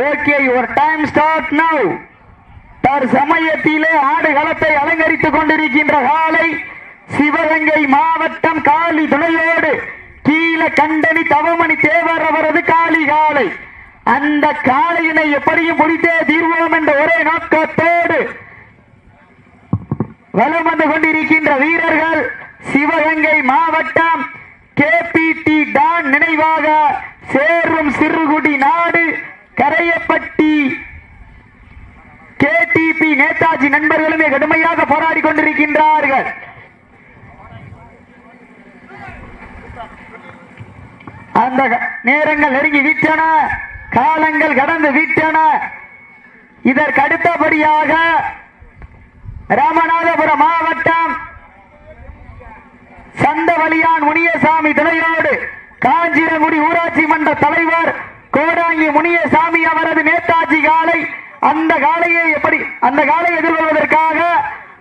Okay, your time start now. தற்சமயத்திலே ஆடுகளத்தை அலங்கரித்துக் கொண்டிருக்கின்ற காலை சிவகங்கை மாவட்டம் காளி துணையோடு கீழ கண்டனி தவமணி தேவர் அவரது காளி காலை. அந்த காளையினை எப்படியும் முடித்தே தீர்வோம் என்ற ஒரே நோக்கத்தோடு வலம் வந்து கொண்டிருக்கின்ற வீரர்கள் சிவகங்கை மாவட்டம் கேபிடி டான் நினைவாக சேரும் சிறுகுடி நாடு கரையப்பட்டி கேடிபி நேதாஜி நண்பர்களுமே கடுமையாக போராடி கொண்டிருக்கின்றார்கள். அந்த நேரங்கள் நெருங்கி விட்டன, காலங்கள் கடந்து விட்டன. இதற்கு அடுத்தபடியாக ராமநாதபுரம் மாவட்டம் சந்தவலியான் முனியசாமி துணையோடு காஞ்சிரங்குடி ஊராட்சி மன்ற தலைவர் கோடாங்கி முனியசாமி அவரது நேதாஜி காலை. அந்த காலையை எதிர்கொள்வதற்காக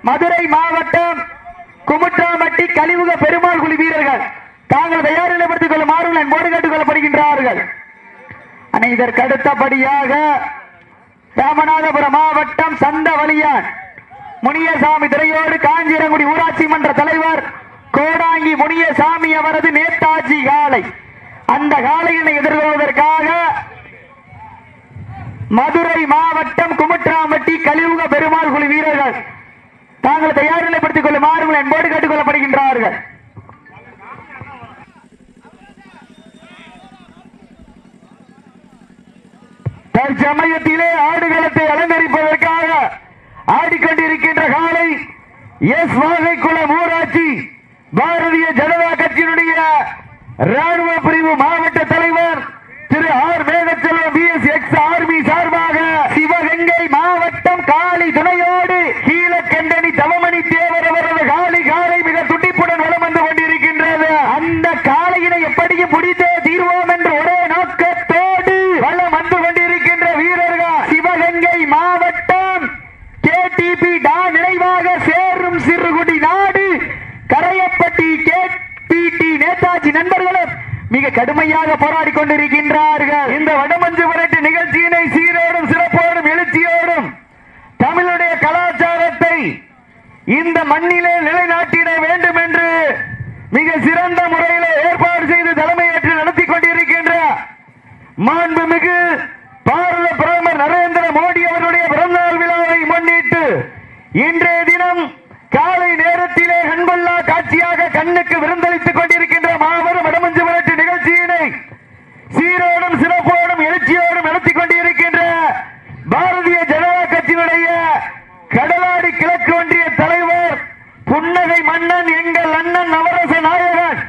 மதுரை மாவட்டம் குமுட்டாம்பட்டி கலிவுக பெருமாள் குழு வீரர்கள் தாங்கள் தயார் நிலைப்படுத்திக் கொள்ளுமாறு என்போடு கேட்டுக் கொள்ளப்படுகின்றார்கள். இதற்கு அடுத்தபடியாக ராமநாதபுரம் மாவட்டம் சந்தவலியான் முனியசாமி துறையோடு காஞ்சிரங்குடி ஊராட்சி மன்ற தலைவர் கோடாங்கி முனியசாமி அவரது நேதாஜி காலை. அந்த காலையினை எதிர்கொள்வதற்காக மதுரை மாவட்டம் குமுட்டாம்பட்டி கலிவுக பெருமாள் குழு வீரர்கள் தாங்கள் தயார் நிலைப்படுத்திக் கொள்ளுமாறு என்போடு கேட்டுக் கொள்ளப்படுகின்றார்கள். தற்சமயத்திலே ஆடுகளத்தை அலங்கரிப்பதற்காக ஆடிக்கொண்டிருக்கின்ற காலை எஸ் வாகைக்குளம் ஊராட்சி பாரதிய ஜனதா கட்சியினுடைய ராணுவ பிரிவு மாவட்ட தலைவர் திரு ஆர் மேகச்செல்வம் BSX ஆர்மி சார்பாக சிவகங்கை மாவட்டம் காளி துணையோடு கீழக்கண்டனி தவமணி தேவர் அவரது காளி காலை மிக துடிப்புடன் வலம் வந்து கொண்டிருக்கின்றது. அந்த காளையினை எப்படியும் பிடித்தே தீர்வோம் என்ற ஒரே நோக்கத்தோடு வலம் வந்து கொண்டிருக்கின்ற வீரர்கள் சிவகங்கை மாவட்டம் கேடிபி டான் நினைவாக சேரும் சிறுகுடி நாடு கரையப்பட்டி கேபிடி நேதாஜி நண்பர்களும் மிக கடுமையாக போராடி கொண்டிருக்கின்றார்கள். இந்த வடமஞ்சு விரட்டு நிகழ்ச்சியினை சீரோடும் சிறப்போடும் எழுச்சியோடும் தமிழுடைய கலாச்சாரத்தை இந்த மண்ணிலே நிலைநாட்டிட வேண்டும் என்று மிக சிறந்த முறையில் ஏற்பாடு செய்து தலைமையேற்று நடத்தி கொண்டிருக்கின்ற மாண்புமிகு பாரத பிரதமர் நரேந்திர மோடி அவருடைய பிறந்தநாள் விழாவை முன்னிட்டு இன்றைய தினம் காலை நேரத்திலே கண்கொள்ளா காட்சியாக கண்ணுக்கு விருந்தளித்துக் கொண்டிருக்கின்ற மாபெரும் வடமஞ்சு விரட்டு நிகழ்ச்சியினை சீரோடும் சிறப்போடும் எழுச்சியோடும் நடத்தி கொண்டிருக்கின்ற பாரதிய ஜனதா கட்சியினுடைய கடலாடி கிழக்கு ஒன்றிய தலைவர் புன்னகை மன்னன் எங்கள் அண்ணன் நவரச நாயகன்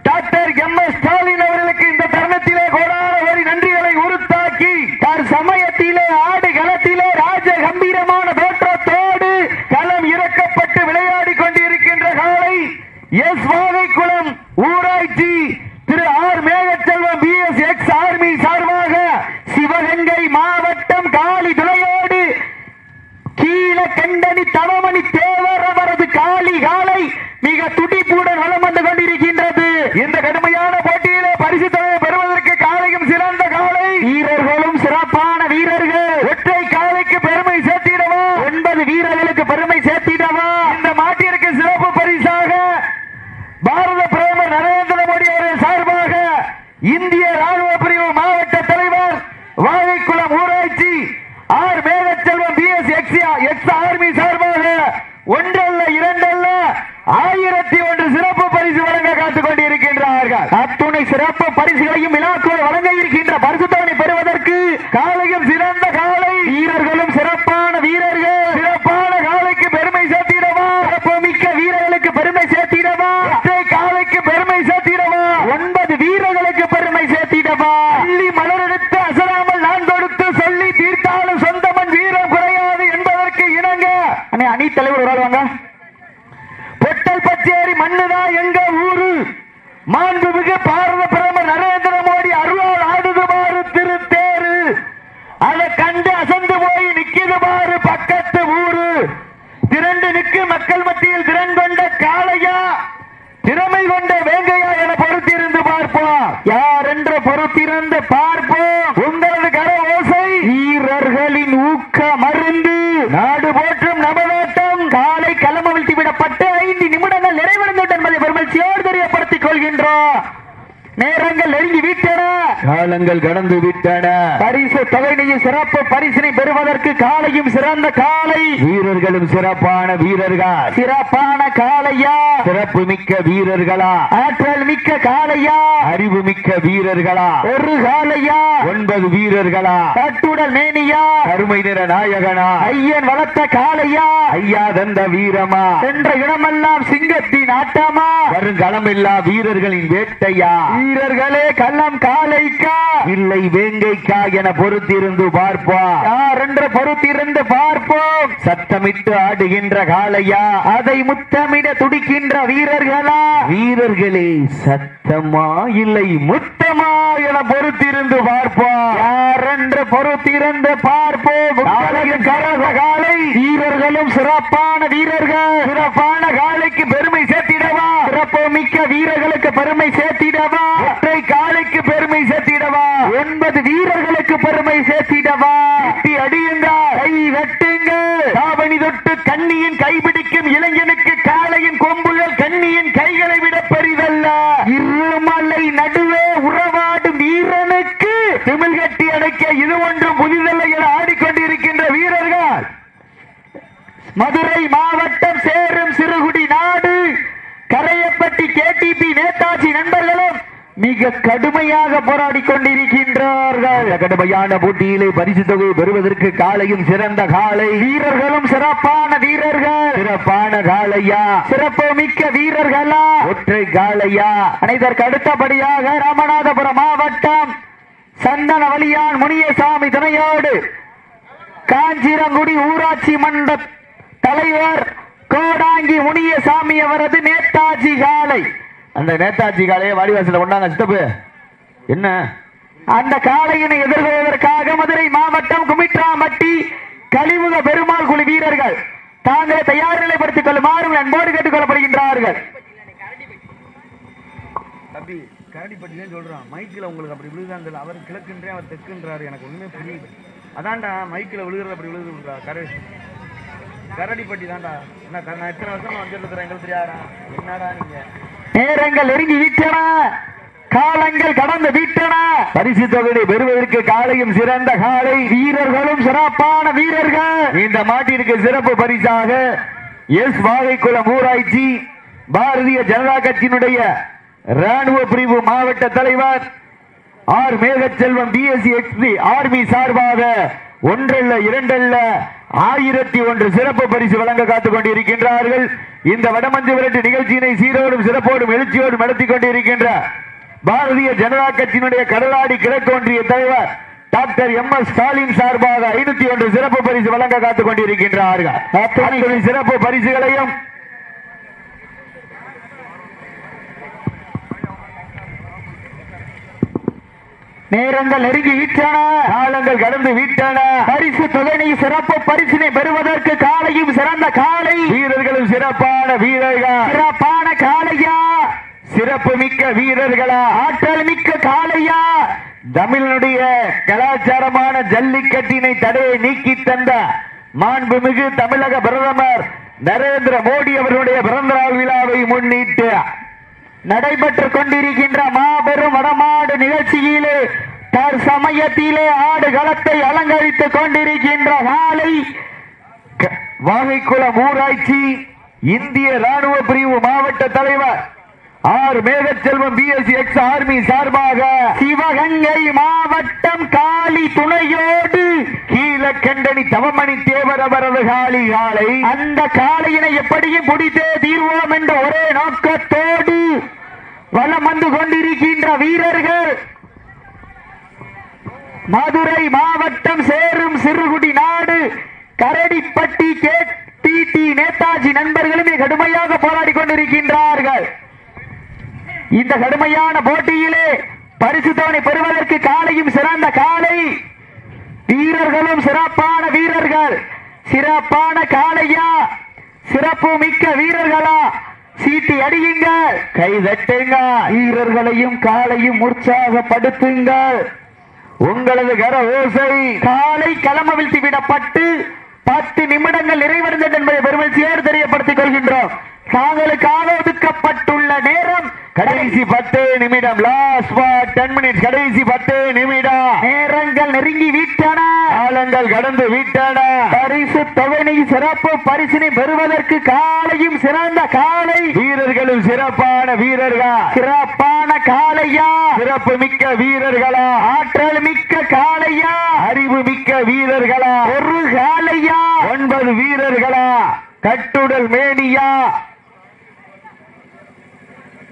டாக்டர் MS ஸ்டாலின் அவர்களுக்கு இந்த தருணத்திலே கோடான கோடி நன்றிகளை உறுத்தாக்கி தற்சமயத்திலே ஆடு களத்திலே ராஜ கம்பீரமான தோற்றத்தோடு களம் இறக்கப்பட்டு விளையாடி கொண்டிருக்கின்ற காலை எஸ் வாகைக்குளம் ஊராட்சி திரு ஆர் மேகச்செல்வம் BSX ஆர்மி சார்பாக சிவகங்கை மாவட்டம் காளி துணையோடு கீழ கண்டனி தவமணி தேவர் அவரது காளி காலை மிக துடிப்புடன் வலம் வந்து கொண்டிருக்கின்றது. இந்த கடுமையான போட்டியிலே பரிசு தொகையை பெறுவதற்கு காலையும் சிறந்த காலை வீரர்களும் சிறப்பான வீரர்கள் ஒற்றை காலைக்கு பெருமை சேர்த்திடவா 9 வீரர்களுக்கு பெருமை சேர்த்திடவா இந்த மாட்டிற்கு சிறப்பு பரிசாக பாரத பிரதமர் நரேந்திர மோடி அவர்கள் சார்பாக இந்திய ராணுவ பிரிவு மாவட்ட தலைவர் வாகைக்குளம் ஊராட்சி ஆர் மேகச்செல்வம் BSX ஆர்மி சார்பாக ஒன்றல்ல இரண்டல்ல 1001 சிறப்பு பரிசு வழங்க காத்துக் கொண்டிருக்கின்றார்கள். அத்துணை சிறப்பு பரிசுகளையும் விழாக்குள் வழங்க இருக்கின்ற பரிசுத்தவனை பெறுவதற்கு காலையும் சிறந்த காலை வீரர்களும் சிறப்பான வீரர்கள் சிறப்பான காலைக்கு பெருமை சேர்த்திடவா சிறப்புமிக்க வீரர்களுக்கு பெருமை சேர்த்திடவா ஒற்றை காலைக்கு பெருமை சேர்த்திடவா 9 வீரர்களுக்கு பெருமை சேர்த்திடவா அள்ளி மலரெடுத்து அசராமல் நான் கொடுத்து சொல்லி தீர்த்தாலும் சொந்தமன் வீரம் குறையாது என்பதற்கு இணங்க அணி தலைவர் வருவாங்க. பொட்டல் பச்சேரி மண்ணுதான் எங்க ஊரு மாண்புமிகு பாரத பிரதமர் நரேந்திர மோடி அருளால் ஆடுது பாரு திருத்தேரு அதை கண்டு அசந்து போய் நிக்குது பாரு பக்கத்து ஊரு திரண்டு நிற்கு மக்கள் மத்தியில் திறன் கொண்ட காளையா திறமை கொண்ட வேங்கையா என பொறுத்திருந்து பார்ப்போம். யார் என்று பொறுத்திருந்து பார்ப்போம். உங்களது கர ஓசை கொண்டிருக்கின்றோம். நேரங்கள் நெருங்கி விட்டன, காலங்கள் கடந்து விட்டன. பரிசு தொகையினையும் சிறப்பு பரிசினை பெறுவதற்கு காலையும் சிறந்த காலை, வீரர்களும் சிறப்பான வீரர்கள். சிறப்பான காலையா, சிறப்பு மிக்க வீரர்களா, ஆற்றல் மிக்க காலையா, அறிவு மிக்க வீரர்களா, ஒரு காலையா, 9 வீரர்களா, கட்டுடல் மேனியா, அருமை நிற நாயகனா, ஐயன் வளர்த்த காலையா, ஐயா தந்த வீரமா, சென்ற இடமெல்லாம் சிங்கத்தின் ஆட்டமா, வருங்களமில்லா வீரர்களின் வேட்டையா, வீரர்களே கள்ளம் காலைக்கா இல்லை வேங்கைக்கா என பொறுத்திருந்து பார்ப்போம். யார் என்று பொறுத்திருந்து பார்ப்போம். சத்தமிட்டு ஆடுகின்ற காளையா, அதை முத்தமிட துடிக்கின்ற வீரர்களா, வீரர்களே சத்தமா இல்லை முத்தமா என பொறுத்திருந்து பார்ப்போம். யார் என்று பொறுத்திருந்து பார்ப்போம். கரக காலை, வீரர்களும் சிறப்பான வீரர்கள். சிறப்பான காலைக்கு பெருமை சேர்த்திடவா, சிறப்பு மிக்க வீரர்களுக்கு பெருமை சேர்த்திடவா, ஒற்றை காலைக்கு பெருமை சேர்த்திடவா, 9 வீரர்களுக்கு பெருமை சேர்த்திடவா. அடியுங்க, கை வெட்டுங்க. தாவணி தொட்டு கண்ணியின் கைபிடிக்கும் இளைஞனுக்கு காளையின் கொம்புகள் கண்ணியின் கைகளை விட பெரிதல்ல. இருமலை நடுவே உறவாடும் வீரனுக்கு திமிழ் கட்டி அடைக்க இது ஒன்றும் புதிதல்ல என ஆடிக்கொண்டிருக்கின்ற வீரர்கள் மதுரை மாவட்டம் சேரும் சிறுகுடி நாடு கரையப்பட்டி கேடிபி நேதாஜி நண்பர்களும் மிக கடுமையாக போராடி கொண்டிருக்கின்றார்கள். கடுமையான போட்டியிலே பரிசு தொகை பெறுவதற்கு காலையும் சிறந்த காலை, வீரர்களும் சிறப்பான வீரர்கள். சிறப்பான காலையா, சிறப்பு மிக்க வீரர்களா, ஒற்றை காலையா. அனைதற்கு அடுத்தபடியாக ராமநாதபுரம் மாவட்டம் சந்தன வலியான் முனியசாமி துணையோடு காஞ்சிரங்குடி ஊராட்சி மன்ற தலைவர் கோடாங்கி முனியசாமி அவரது நேதாஜி காலை. அந்த நேதாஜி காலையை வாடிவாசல கொண்டாங்க சித்தப்பு. என்ன அந்த காளையினை எதிர்கொள்வதற்காக மதுரை மாவட்டம் குமிட்ராமட்டி கலிமுக பெருமாள் குழு வீரர்கள் தாங்களை தயார் நிலைப்படுத்திக் கொள்ளுமாறு அன்போடு கேட்டுக் கொள்ளப்படுகின்றார்கள். தம்பி கரடிப்பட்டி தான் சொல்றான், மைக்கில் உங்களுக்கு அப்படி விழுதாங்க, அவர் கிழக்குன்றே அவர் தெற்குன்றாரு, எனக்கு ஒண்ணுமே புரியுது. அதான்டா மைக்கில் விழுகிறது அப்படி விழுதுன்றா. கரடிப்பட்டி தான்டா. நான் எத்தனை வருஷமா வந்துருக்கிறேன், எங்களுக்கு தெரியாதா? என்னடா நீங்க? நேரங்கள் நெருங்கி விட்டன, காலங்கள் கடந்து விட்டன. பரிசு தொகையை பெறுவதற்கு காலையும் சிறந்த காலை, வீரர்களும் சிறப்பான வீரர்கள். இந்த மாட்டிற்கு சிறப்பு பரிசாக எஸ் வாகைக்குளம் ஊராட்சி பாரதிய ஜனதா கட்சியினுடைய ராணுவ பிரிவு மாவட்ட தலைவர் ஆர் மேகச்செல்வம் பிஎஸ்சி எக்ஸ்பி ஆர்மி சார்பாக ஒன்றல்ல இரண்டல்ல 1001 சிறப்பு பரிசு வழங்க காத்துக் கொண்டிருக்கின்றார்கள். இந்த வடமஞ்சு விரட்டு நிகழ்ச்சியினை சீரோடும் சிறப்போடும் எழுச்சியோடும் நடத்தி கொண்டிருக்கின்ற பாரதிய ஜனதா கட்சியினுடைய கடலாடி கிழக்கு ஒன்றிய தலைவர் டாக்டர் MS ஸ்டாலின் சார்பாக 501 சிறப்பு பரிசு வழங்க காத்துக் கொண்டிருக்கின்றார்கள். அத்தனை சிறப்பு பரிசுகளையும் நேரங்கள் நெருங்கி விட்டன, காலங்கள் கடந்து விட்டன. பரிசு தொகையை சிறப்பு பரிசினை பெறுவதற்கு காலையும் சிறந்த காலை, வீரர்களும் சிறப்பான வீரர்கள். சிறப்பான காளையா, சிறப்பு மிக்க வீரர்களா, ஆற்றல் மிக்க காளையா, தமிழனுடைய கலாச்சாரமான ஜல்லிக்கட்டினை தடையை நீக்கி தந்த மாண்புமிகு தமிழக பிரதமர் நரேந்திர மோடி அவர்களுடைய பிறந்தநாள் விழாவை முன்னிட்டு நடைபெற்றுக் கொண்டிருக்கின்ற மாபெரும் வடமாடு நிகழ்ச்சியிலே தற்சமயத்திலே ஆடுகளத்தை அலங்கரித்துக் கொண்டிருக்கின்ற காலை வாகைக்குளம் ஊராட்சி இந்திய ராணுவ பிரிவு மாவட்ட தலைவர் ஆர் மேகச்செல்வம் பிஎஸ்சி எக்ஸ் ஆர்மி சார்பாக சிவகங்கை மாவட்டம் காளி துணையோடு கீழக்கண்டனி தவமணி தேவர் அவரது காளி காலை. அந்த காளையினை எப்படியும் பிடித்தே தீர்வோம் என்ற ஒரே நோக்கத்தோடு வலம் வந்து கொண்டிருக்கின்ற வீரர்கள் மதுரை மாவட்டம் சேரும் சிறுகுடி நாடு கரடிப்பட்டி கேடிடி நேதாஜி நண்பர்களுமே கடுமையாக போராடி கொண்டிருக்கின்றார்கள். இந்த கடுமையான போட்டியிலே பரிசு தொகை பெறுவதற்கு காலையும் சிறந்த காலை, வீரர்களும் சிறப்பான வீரர்கள். சிறப்பான காளையா, சிறப்பு மிக்க வீரர்களா, சீட்டி அடியுங்கள், கை தட்டுங்க, வீரர்களையும் காலையும் உற்சாகப்படுத்துங்கள். உங்களது கர ஓசை காலை களமவிழ்த்தி விடப்பட்டு 10 நிமிடங்கள் நிறைவடைந்தது என்பதை பெருமகிழ்ச்சியோடு தெரியப்படுத்திக் கொள்கின்றோம். தாங்களுக்காக ஒதுக்கப்பட்டுள்ள நேரம் கடைசி 10 நிமிடம். Last 10 minutes. கடைசி 10 நிமிடம். நேரங்கள் நெருங்கி விட்டன, காலங்கள் கடந்து விட்டன. பரிசு தொகை சிறப்பு பரிசினை பெறுவதற்கு காலையும் சிறந்த காலை வீரர்களும் சிறப்பான வீரர்கள். சிறப்பான காலையா, சிறப்பு மிக்க வீரர்களா, ஆற்றல் மிக்க காலையா, அறிவு மிக்க வீரர்களா, ஒரு காலையா, 9 வீரர்களா, கட்டுடல் மேனியா,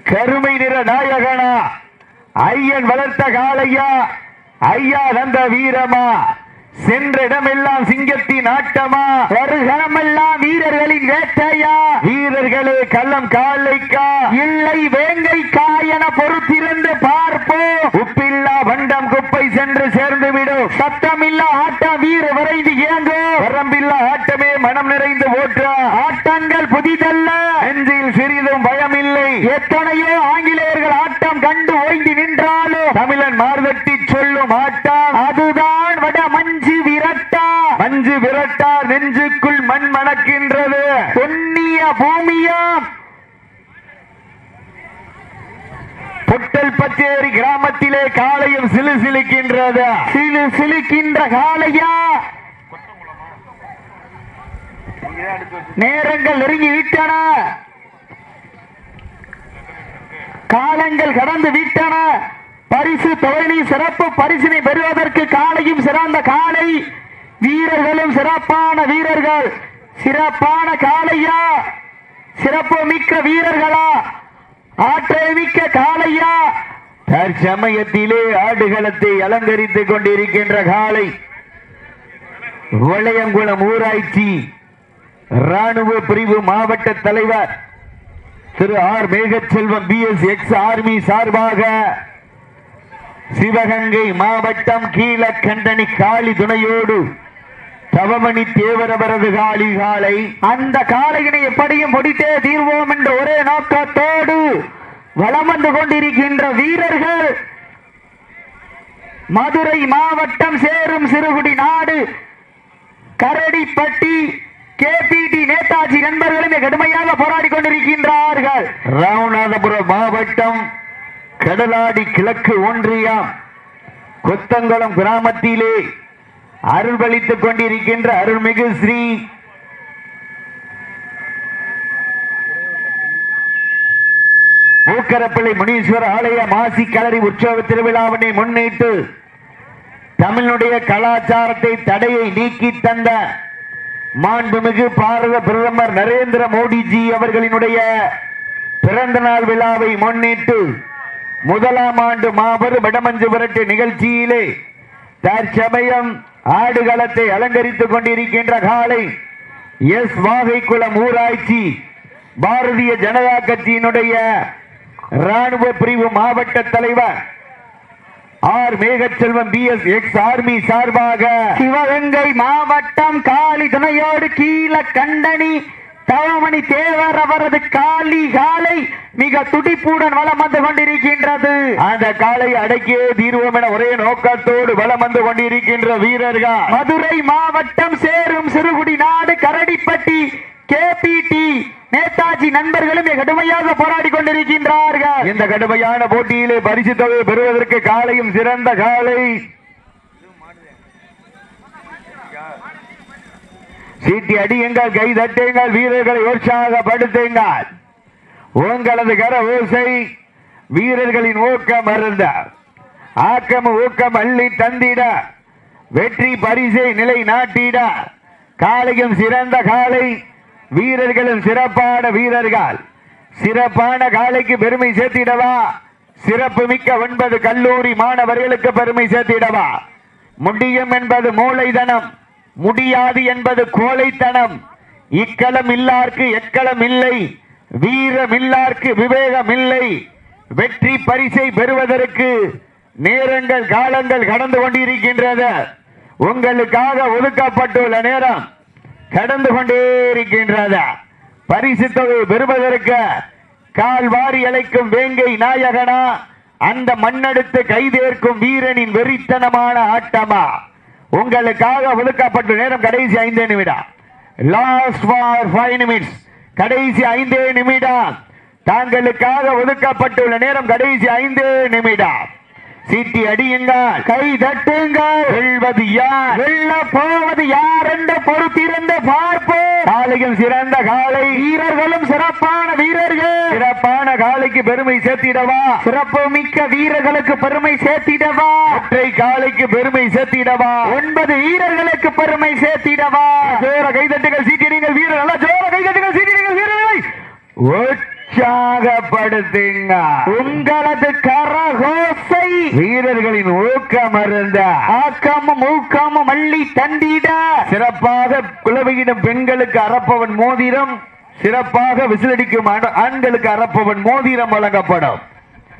கருமை நிற நாயகனா, ஐயன் வளர்த்த காளையா, ஐயா தந்த வீரமா, சென்ற இடமெல்லாம் சிங்கத்தின் ஆட்டமா, ஒரு கணமெல்லாம் வீரர்களின் வேட்டையா, வீரர்களே களம் காலைக்கா இல்லை வேங்கைக்கா என பொறுத்திருந்து பார்ப்போம். உப்பில்லா பண்டம் குப்பை சென்று சேர்ந்து விடும். சத்தமில்லா ஆட்டம் வீர விரைந்து இயங்கும். வரம்பில்லா ஆட்டமே மனம் நிறைந்து ஓற்ற ஆட்டங்கள் புதிதல்ல, நெஞ்சில் சிறிதும் பயமில்லை. எத்தனையோ ஆங்கிலேயர்கள் ஆட்டம் கண்டு ஓய்ந்து நின்றாலும் தமிழன் மார்வெட்டி சொல்லும் ஆட்டம் அதுதான் வட மஞ்சு விரட்டா. மஞ்சு விரட்டா நெஞ்சுக்குள் மண் மணக்கின்றது. பொன்னிய பூமியாம் பொட்டல் பச்சேரி கிராமத்திலே காளையும் சிலுசிலுக்கின்றது. சிலுசிலுக்கின்ற காளையா, நேரங்கள் நெருங்கி விட்டன, காலங்கள் கடந்து விட்டன. பரிசு தொகை சிறப்பு பரிசினை பெறுவதற்கு காலையும் சிறந்த காலை வீரர்களும் சிறப்பான வீரர்கள். சிறப்பான காளையா, சிறப்பு மிக்க வீரர்களா, ஆற்றல் மிக்க காளையா. தற்சமயத்திலே ஆடுகளத்தை அலங்கரித்துக் கொண்டிருக்கின்ற காளை வளையங்குளம் ஊராட்சி ராணுவ பிரிவு மாவட்ட தலைவர் திரு ஆர் மேகச்செல்வம் பிஎஸ் எக்ஸ் ஆர்மி சார்பாக சிவகங்கை மாவட்டம் கீழக்கண்டனி காளி துணையோடு தவமணி தேவரவரது காளி காளை. அந்த காளையினை எப்படியும் முடித்தே தீர்வோம் என்ற ஒரே நோக்கத்தோடு வலம் வந்து கொண்டிருக்கின்ற வீரர்கள் மதுரை மாவட்டம் சேரும் சிறுகுடி நாடு கரடிப்பட்டி கேபிடி நேதாஜி நண்பர்களுமே கடுமையாக போராடி கொண்டிருக்கின்றார்கள். ராமநாதபுரம் மாவட்டம் கடலாடி கிழக்கு ஒன்றியம் கொத்தங்குளம் கிராமத்திலே அருள்பளித்துக் கொண்டிருக்கின்ற அருள்மிகு ஸ்ரீ மூக்கரப்பள்ளி முனீஸ்வர ஆலய மாசி கலரி உற்சவ திருவிழாவினை முன்னிட்டு தமிழுடைய கலாச்சாரத்தை தடையை நீக்கி தந்த மாண்புமிகு பாரத பிரதமர் நரேந்திர மோடிஜி அவர்களினுடைய பிறந்த நாள் விழாவை முன்னிட்டு முதலாம் ஆண்டு மாபெரும் வடமஞ்சு விரட்டு நிகழ்ச்சியிலே தற்சமயம் ஆடுகளத்தை அலங்கரித்துக் கொண்டிருக்கின்ற காலை எஸ் வாகைக்குளம் ஊராட்சி பாரதிய ஜனதா கட்சியினுடைய ராணுவ பிரிவு மாவட்ட தலைவர் ஆர் மேகச்செல்வம் பிஎஸ் எக்ஸ் ஆர்மி சார்பாக சிவகங்கை மாவட்டம் காளி துணையோடு கீழக்கண்டனி தவமணி தேவர் அவரது காளி காலை மிக துடிப்புடன் வலம் வந்து கொண்டிருக்கின்றது. அந்த காலை அடக்கியே தீர்வோம் என ஒரே நோக்கத்தோடு வலம் வந்து கொண்டிருக்கின்ற வீரர்கள் மதுரை மாவட்டம் சேரும் சிறுகுடி நாடு கரடிப்பட்டி கேபிடி நேதாஜி நண்பர்களும் கடுமையாக போராடி கொண்டிருக்கின்றார்கள். இந்த கடுமையான போட்டியிலே பரிசு தொகை பெறுவதற்கு காலையும் சிறந்த காலை. சீட்டி அடியுங்கள், கை தட்டுங்கள், வீரர்களை உற்சாகப்படுத்துங்கள். உங்களது கர ஓசை வீரர்களின் ஊக்கம் அருந்த ஆக்கம் ஊக்கம் அள்ளி தந்திட வெற்றி பரிசை நிலை நாட்டிட காலையும் சிறந்த காலை வீரர்களும் சிறப்பான வீரர்கள். சிறப்பான காலைக்கு பெருமை சேர்த்திடவா, சிறப்பு மிக்க 9 கல்லூரி மாணவர்களுக்கு பெருமை சேர்த்திடவா. முடியும் என்பது மூளைதனம், முடியாது என்பது கோழைத்தனம். இக்களம் இல்லார்க்கு எக்களம் இல்லை, வீரம் இல்லார்க்கு விவேகம் இல்லை. வெற்றி பரிசை பெறுவதற்கு நேரங்கள் காலங்கள் கடந்து கொண்டிருக்கின்றது. உங்களுக்காக ஒதுக்கப்பட்டுள்ள நேரம் கடந்து கொண்டே இருக்கின்றது. பரிசு தொகை பெறுவதற்கு கால் வாரி அழைக்கும் வேங்கை நாயகனா, அந்த மண்ணெடுத்து கைதேர்க்கும் வீரனின் வெறித்தனமான ஆட்டமா? உங்களுக்காக ஒதுக்கப்பட்ட நேரம் கடைசி 5 நிமிடம். Last for 5 minutes. கடைசி 5 நிமிடம் தாங்களுக்காக ஒதுக்கப்பட்டுள்ள நேரம் கடைசி 5 நிமிடம். சீட்டி அடியுங்கள், கை தட்டுங்கள். வெல்வது யார், வெல்ல போவது யார் என்று பொறுத்திருந்து பார்ப்போம். காலையும் சிறந்த காலை, வீரர்களும் சிறப்பான வீரர்கள். சிறப்பான காலைக்கு பெருமை சேர்த்திடவா, சிறப்பு மிக்க வீரர்களுக்கு பெருமை சேர்த்திடவா, ஒற்றை காலைக்கு பெருமை சேர்த்திடவா, 9 வீரர்களுக்கு பெருமை சேர்த்திடவா. ஜோர கைதட்டுகள், சீட்டிடுங்கள் வீரர், நல்லா ஜோர கைதட்டுகள், சீட்டிடுங்கள் வீரர்களை உற்சாகப்படுத்துங்க. உங்களது கரகோசை வீரர்களின் ஊக்கம் அருந்த ஆக்கமும் ஊக்கமும் அள்ளி தந்திட. சிறப்பாக குலவையிடும் பெண்களுக்கு அரப்பவன் மோதிரம், சிறப்பாக விசிலடிக்கும் ஆண்களுக்கு அரப்பவன் மோதிரம் வழங்கப்படும்.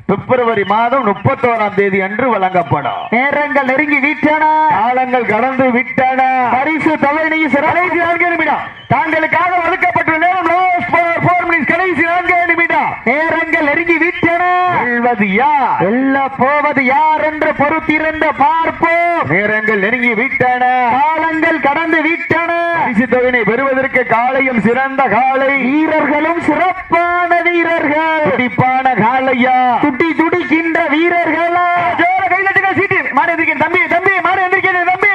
பிப்ரவரி மாதம் 31ஆம் தேதி அன்று வழங்கப்படும். நேரங்கள் நெருங்கி விட்டன, காலங்கள் கடந்து விட்டன. பரிசு தொகை கடைசி 4 நிமிடம் தாங்களுக்காக ஒதுக்கப்பட்டுள்ள நேரம் கடைசி 4 நிமிடம். நேரங்கள் நெருங்கி விட்டன. வெல்வது யார், வெல்ல போவது யார் என்று பொறுத்திருந்த பார்ப்போம். நேரங்கள் நெருங்கி விட்டன, காலங்கள் கடந்து விட்டன. பரிசு தொகையை பெறுவதற்கு காலையும் சிறந்த காலை, வீரர்களும் சிறப்பான வீரர்கள். துடிப்பான காலையா, துடி துடிக்கின்ற வீரர்களா. கைதட்டுகள், சீட்டி மாடு எந்திரிக்க தம்பி, தம்பி மாடு எந்திரிக்க தம்பி.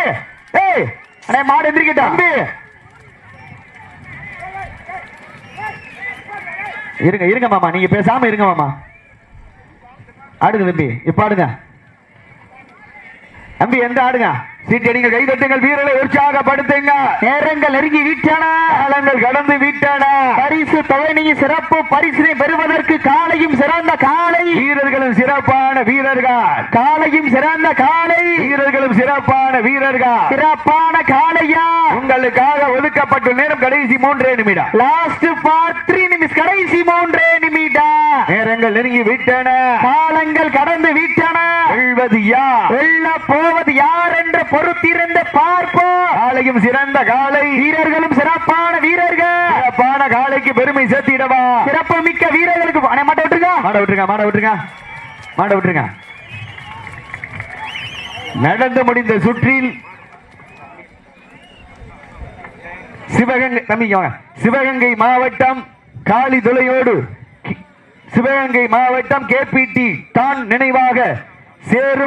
ஏய் அண்ணே மாடு எந்திரிக்க தம்பி. இருங்க இருங்க மாமா, நீங்க பேசாம இருங்க மாமா. ஆடுங்க தம்பி, இப்ப ஆடுங்க தம்பி, எந்த ஆடுங்க. சீட்டி அடிங்கள், கை தட்டுங்கள், வீரர்களை உற்சாகப்படுத்துங்க. நேரங்கள் நெருங்கி விட்டன, காலங்கள் கடந்து விட்டன. பரிசு தொகை சிறப்பு பரிசினை பெறுவதற்கு காலையும் சிறந்த காலை, வீரர்களும் சிறப்பான வீரர்கள். காலையும் சிறந்த காலை, வீரர்களும் சிறப்பான வீரர்கள். சிறப்பான காலையா உங்களுக்காக ஒதுக்கப்பட்ட நேரம் கடைசி 3 நிமிடம். லாஸ்ட் ஃபார் 3 நிமிஷம், கடைசி 3 நிமிடம். நேரங்கள் நெருங்கி விட்டன, காலங்கள் கடந்து விட்டன. வெல்வது யார், வெல்ல போவது யார் என்று பொறுத்திருந்து பார்ப்போம். காலையும் சிறந்த காலை, வீரர்களும் சிறப்பான வீரர்கள். சிறப்பான காலைக்கு பெருமை சேர்த்திடவா, சிறப்பு மிக்க வீரர்களுக்கு மாட விட்டுருங்க, மாட விட்டுருங்க, மாட விட்டுருங்க, மாட விட்டுருங்க. நடந்து முடிந்த சுற்றில் சிவகங்கை மாவட்டம் காளி துளையோடு சிவகங்கை மாவட்டம் கேபிடி தான் நினைவாக சேரும்